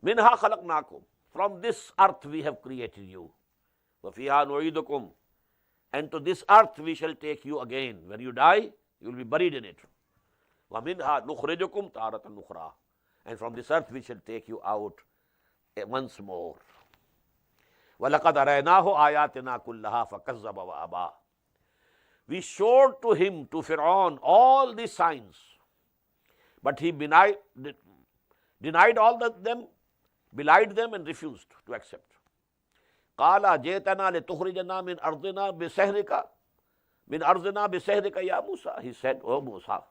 Minha khalaqnakum. From this earth we have created you. Wa fiha nu'idukum. And to this earth we shall take you again. When you die, you will be buried in it. Wa minha nukhrijukum taratan ukhra. And from this earth we shall take you out once more. وَلَقَدْ أَرَيْنَاهُ آيَاتِنَا كُلَّهَا فَكَذَّبَ وَأَبَى. We showed to him, to Fir'aun, all the signs, but he denied all of them, belied them and refused to accept. قَالَ جِئْتَنَا لِتُخْرِجَنَا مِنْ أَرْضِنَا بِسِحْرِكَ يَا مُوسَى. He said, "O Musa,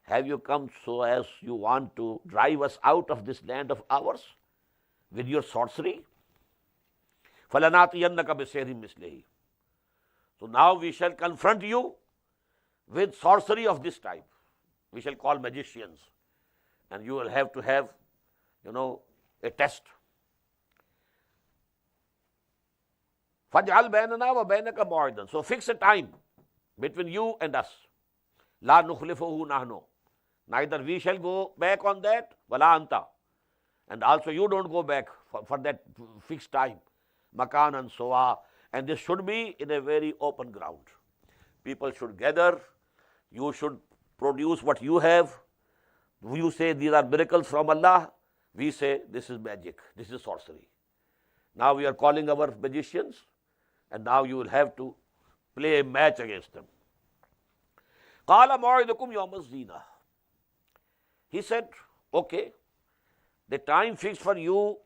have you come so as you want to drive us out of this land of ours with your sorcery? فَلَنَأْتِيَنَّكَ بِسِحْرٍ مِثْلِهِ." So now we shall confront you with sorcery of this type. We shall call magicians, and you will have to have, a test. فَاجْعَلْ بَيْنَنَا وَبَيْنَكَ مَوْعِدًا. So fix a time between you and us. لَا نُخْلِفُهُ نَحْنُ. Neither we shall go back on that, وَلَا أَنْتَ. And also you don't go back for that fixed time. Makan and Soa. And this should be in a very open ground. People should gather. You should produce what you have. You say these are miracles from Allah. We say this is magic, this is sorcery. Now we are calling our magicians, and now you will have to play a match against them. قَالَ مَوْعِدُكُمْ يَوْمَ الزِّينَةِ. He said, okay, the time fixed for you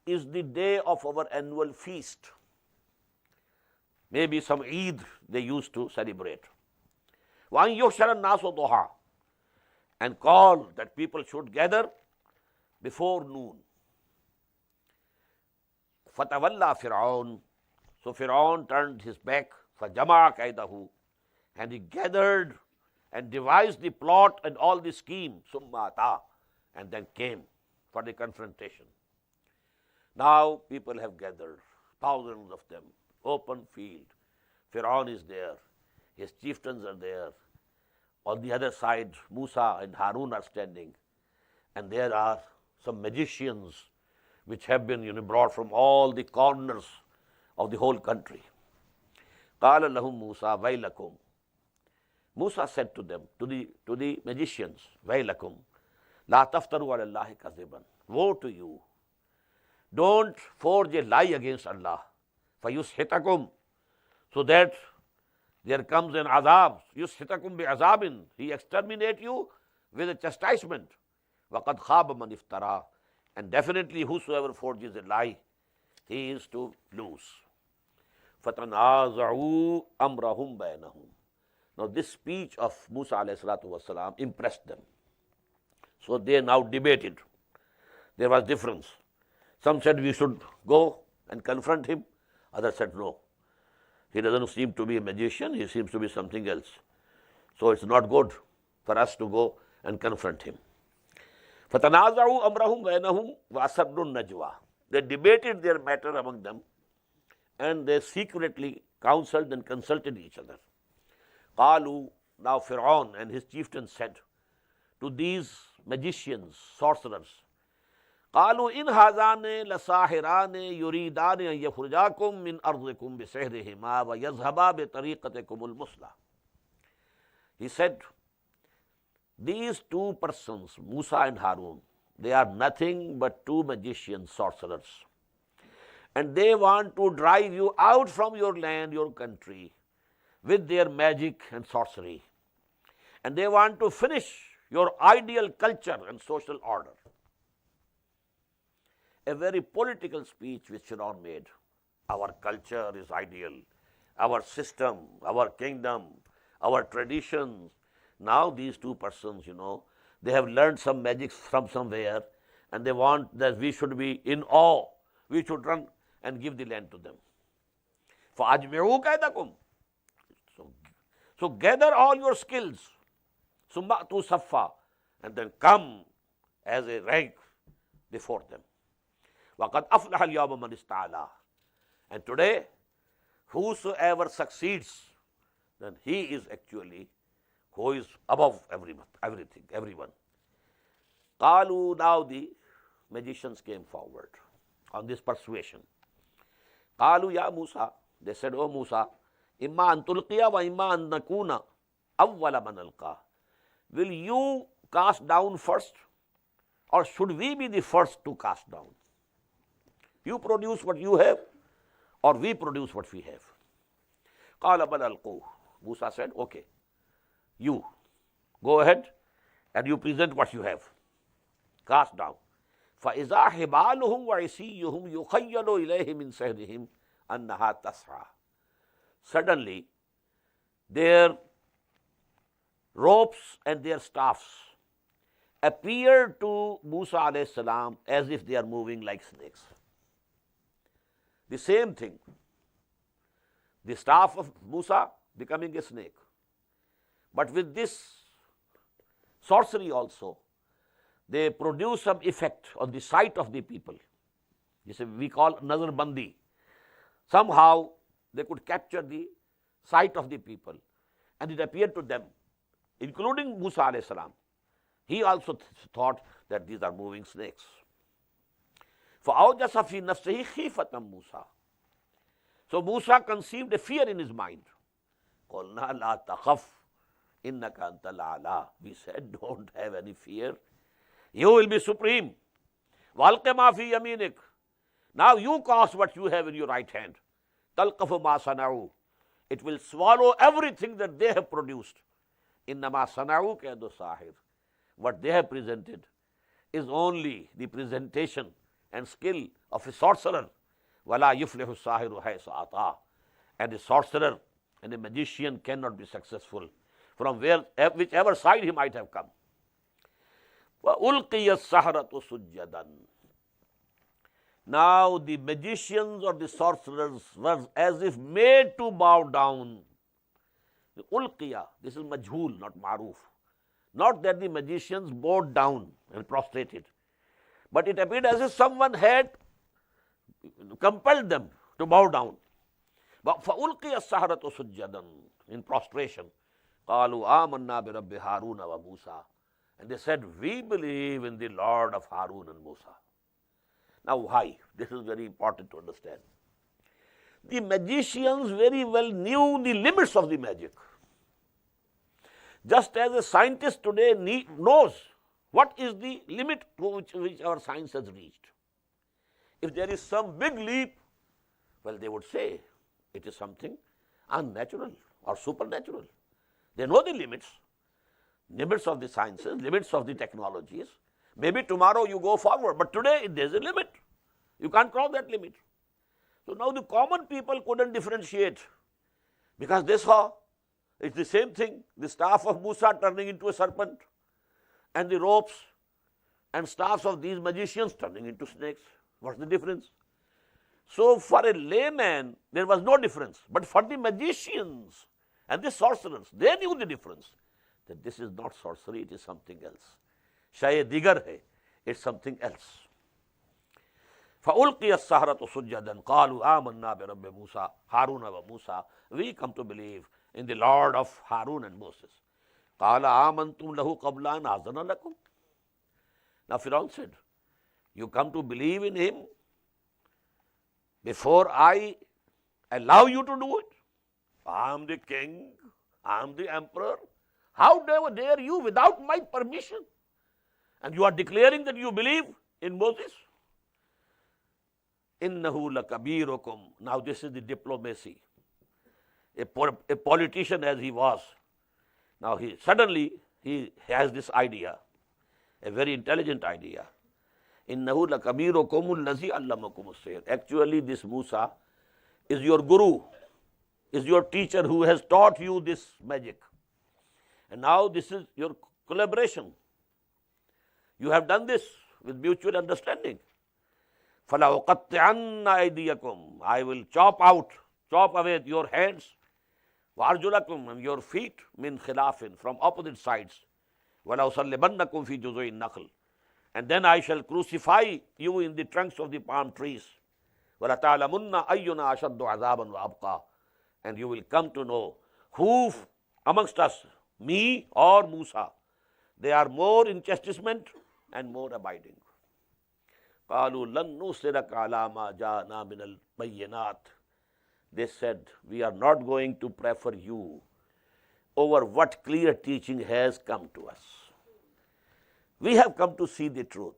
is the day of our annual feast. Maybe some Eid they used to celebrate. وَأَنْ يُحْشَرَ النَّاسُ ضُحًى. And call that people should gather before noon. فَتَوَلَّى فِرْعَوْنُ. So Fir'aun turned his back, فَجَمَعَ كَيْدَهُ. And he gathered and devised the plot and all the scheme, ثُمَّ أَتَى. And then came for the confrontation. Now people have gathered, thousands of them, open field. Fir'aun is there, his chieftains are there. On the other side, Musa and Harun are standing. And there are some magicians which have been brought from all the corners of the whole country. قَالَ لَهُمْ مُوسَى وَيْلَكُمْ. Musa said to them, to the magicians, وَيْلَكُمْ لَا تَفْتَرُوا عَلَى اللَّهِ كَذِبًا. Woe to you. Don't forge a lie against Allah. فَيُسْحِتَكُمْ. So that there comes an azab. يُسْحِتَكُمْ بِعَذَابٍ. He exterminate you with a chastisement. وَقَدْ خَابَ مَنْ افْتَرَى. And definitely whosoever forges a lie, he is to lose. فَتَنَازَعُوا أَمْرَهُمْ بَيْنَهُمْ. Now this speech of Musa alayhi salatu wasalam impressed them. So they now debated. There was difference. Some said we should go and confront him. Others said no. He doesn't seem to be a magician, he seems to be something else. So it's not good for us to go and confront him. فَتَنَازَعُوا أَمْرَهُمْ بَيْنَهُمْ وَأَسَرُّوا النَّجْوَى. They debated their matter among them, and they secretly counseled and consulted each other. قَالُوا. Now Fir'aun and his chieftains said to these magicians, sorcerers, قَالُوا إِنْ هَذَانِ لَسَاحِرَانِ يُرِيدَانِ أَنْ يَخْرُجَاكُمْ مِنْ أَرْضِكُمْ بِسِحْرِهِمَا وَيَذْهَبَا بِطَرِيقَتِكُمُ الْمُثْلَى. He said, these two persons, Musa and Harun, they are nothing but two magicians, sorcerers. And they want to drive you out from your land, your country, with their magic and sorcery. And they want to finish your ideal culture and social order. A very political speech which Fir'aun made. Our culture is ideal, our system, our kingdom, our traditions. Now these two persons, they have learned some magic from somewhere, and they want that we should be in awe. We should run and give the land to them. فَأَجْمِعُوا كَيْدَكُمْ. So gather all your skills. ثُمَّ أْتُوا صَفًّا. And then come as a rank before them. وَقَدْ أَفْلَحَ الْيَوْمَ مَنِ اسْتَعْلَى. And today, whosoever succeeds, then he is actually who is above everything, everyone. قَالُوا. Now the magicians came forward on this persuasion. Qalu ya Musa, they said, O Musa, imma an tulqiya wa imma an nakuna awwala man alqa. Will you cast down first, or should we be the first to cast down? You produce what you have, or we produce what we have. Qala bal alquh. Musa said, okay, you go ahead and you present what you have. Cast down. فَإِذَا حِبَالُهُمْ وَعِصِيُّهُمْ يُخَيَّلُ إِلَيْهِ مِنْ سَحْرِهِمْ أَنَّهَا تَسْعَى. Suddenly, their ropes and their staffs appear to Musa alayhi salam as if they are moving like snakes. The same thing. The staff of Musa becoming a snake. But with this sorcery also, they produce some effect on the sight of the people. This we call nazar bandi. Somehow they could capture the sight of the people, and it appeared to them, including Musa alayhi salam. He also thought that these are moving snakes. فَأَوْجَسَ فِي نَفْسِهِ خِيفَةً مُوسَى. So Musa conceived a fear in his mind. قُلْنَا لَا تَخَفْ إِنَّكَ أَنْتَ الْأَعْلَى. We said, don't have any fear. You will be supreme. وَأَلْقِ مَا فِي يَمِينِكَ. Now you cast what you have in your right hand. تَلْقَفُ مَا صَنَعُوا. It will swallow everything that they have produced. إِنَّمَا صَنَعُوا كَيْدُ السَّاحِرِ. What they have presented is only the presentation and skill of a sorcerer. وَلَا يُفْلِحُ السَّاحِرُ حَيْثُ أَتَى. And a sorcerer and a magician cannot be successful from whichever side he might have come. وَأُلْقِيَ السَّحَرَةُ سُجَّدًا. Now the magicians or the sorcerers were as if made to bow down. Ulqiya, this is majhul, not maruf. Not that the magicians bowed down and prostrated, but it appeared as if someone had compelled them to bow down. But فَأُلْقِيَ السَّحَرَةُ سُجَّدًا, in prostration. قَالُوا آمَنَّا بِرَبِّ هَارُونَ وَمُوسَى. And they said, we believe in the Lord of Harun and Musa. Now why? This is very important to understand. The magicians very well knew the limits of the magic. Just as a scientist today knows what is the limit to which our science has reached. If there is some big leap, well, they would say it is something unnatural or supernatural. They know the limits of the sciences, limits of the technologies. Maybe tomorrow you go forward, but today there is a limit. You can't cross that limit. So now the common people couldn't differentiate, because they saw it's the same thing, the staff of Musa turning into a serpent, and the ropes and staffs of these magicians turning into snakes. What's the difference? So for a layman, there was no difference. But for the magicians and the sorcerers, they knew the difference. That this is not sorcery, it is something else. Shaye digar hai, it's something else. فَأُلْقِيَ السَّحَرَةُ سُجَّدًا قَالُوا آمَنَّا بِرَبِّ مُوسَى هَارُونَ وَمُوسَى. We come to believe in the Lord of Harun and Moses. قَالَ آمَنْتُمْ لَهُ قَبْلَ أَنْ آذَنَ لَكُمْ. Now Firaun said, you come to believe in him before I allow you to do it? I am the king, I am the emperor. How dare you without my permission? And you are declaring that you believe in Moses? إِنَّهُ لَكَبِيرُكُمْ. Now this is the diplomacy. A politician as he was, now he has this idea, a very intelligent idea. إِنَّهُ لَكَبِيرُكُمُ الَّذِي عَلَّمَكُمُ السِّحْرَ. Actually this Musa is your guru, is your teacher who has taught you this magic. And now this is your collaboration. You have done this with mutual understanding. فَلَأُقَطِّعَنَّ أَيْدِيَكُمْ. I will chop away your hands, وَأَرْجُلَكُمْ, and your feet, مِنْ خِلَافٍ, from opposite sides. وَلَأُصَلِّبَنَّكُمْ فِي جُذُوعِ النَّخْلِ. And then I shall crucify you in the trunks of the palm trees. وَلَتَعْلَمُنَّ أَيُّنَا أَشَدُّ عَذَابًا وَأَبْقَى. And you will come to know who amongst us, me or Musa, they are more in chastisement and more abiding. قالوا لن نُصِرَكَ عَلَى مَا جَاءَنَا مِنَ الْبَيِّنَاتِ. They said, we are not going to prefer you over what clear teaching has come to us. We have come to see the truth.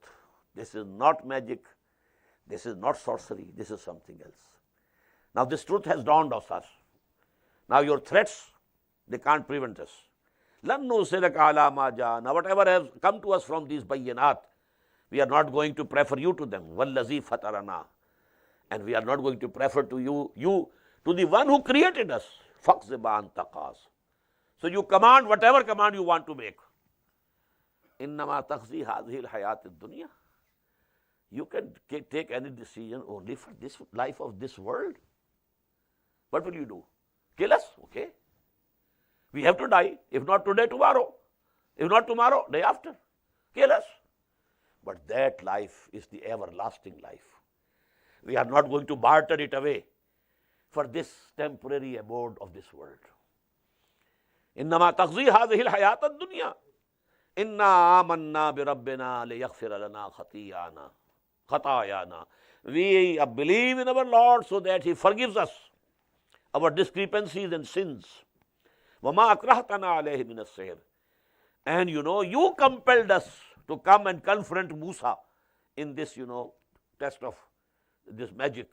This is not magic. This is not sorcery. This is something else. Now this truth has dawned on us. Now your threats, they can't prevent us. لَن نُصِرَكَ عَلَى مَا جَاءَنَا. Whatever has come to us from these bayyinat, we are not going to prefer you to them. وَالَّذِي فَطَرَنَا. And we are not going to prefer to you to the one who created us. فَقْزِ بَعَنْ تَقَاسِ. So you command whatever command you want to make. إِنَّمَا تَقْزِي هَذِهِ الْحَيَاةِ الدُّنْيَا. You can take any decision only for this life of this world. What will you do? Kill us? Okay. We have to die. If not today, tomorrow. If not tomorrow, day after. Kill us. But that life is the everlasting life. We are not going to barter it away for this temporary abode of this world. إِنَّمَا تَقْضِي هَذِهِ الْحَيَاةَ الدُّنْيَا إِنَّا آمَنَّا بِرَبِّنَا لِيَغْفِرَ لَنَا خَطَايَانَا. We believe in our Lord so that He forgives us our discrepancies and sins. وَمَا أَكْرَهْتَنَا عَلَيْهِ مِنَ السِّحْرِ. And you compelled us to come and confront Musa in this, test of this magic.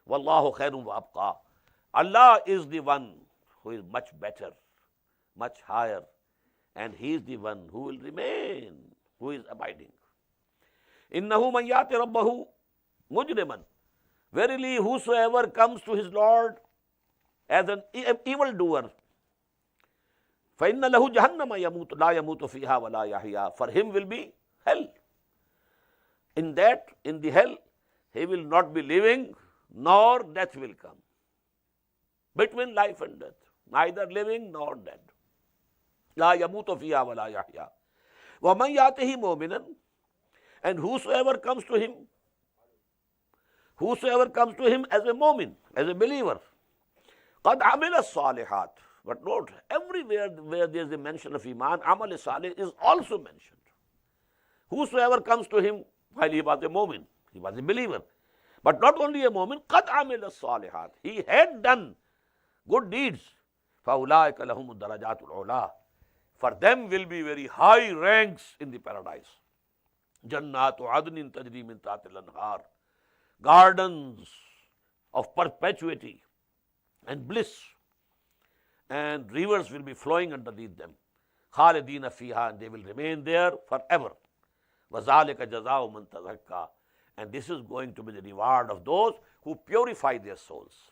وَاللَّهُ خَيْرٌ وَأَبْقَى. Allah is the one who is much better, much higher, and He is the one who will remain, who is abiding. إِنَّهُ مَنْ يَأْتِ رَبَّهُ مُجْرِمًا. Verily, whosoever comes to his Lord as an evildoer, فَإِنَّ لَهُ جَهَنَّمَ لَا يَمُوتُ فِيهَا وَلَا يَحْيَا. For him will be hell. In the hell, he will not be living, nor death will come. Between life and death, neither living nor dead. لَا يَمُوتُ فِيهَا وَلَا يَحْيَا. وَمَنْ يَأْتِهِ مُؤْمِنًا. And whosoever comes to him as a mu'min, as a believer, قَدْ عَمِلَ الصَّالِحَاتِ. But note, everywhere where there is a mention of Iman, Amal Salih is also mentioned. Whosoever comes to him while he was a mu'min, he was a believer. But not only a mu'min, قَدْ عَمِلَ الصَّالِحَاتِ. He had done good deeds. فَأُولَٰئِكَ لَهُمُ الدَّرَجَاتُ الْعُلَىٰ. For them will be very high ranks in the paradise. جَنَّاتُ عَدْنٍ تَجْرِي مِن تَحْتِهَا الْأَنْهَارُ. Gardens of perpetuity and bliss, and rivers will be flowing underneath them. خَالِدِينَ فِيهَا. And they will remain there forever. وَذَلِكَ جَزَاءُ مَن تَزَكَّى. And this is going to be the reward of those who purify their souls.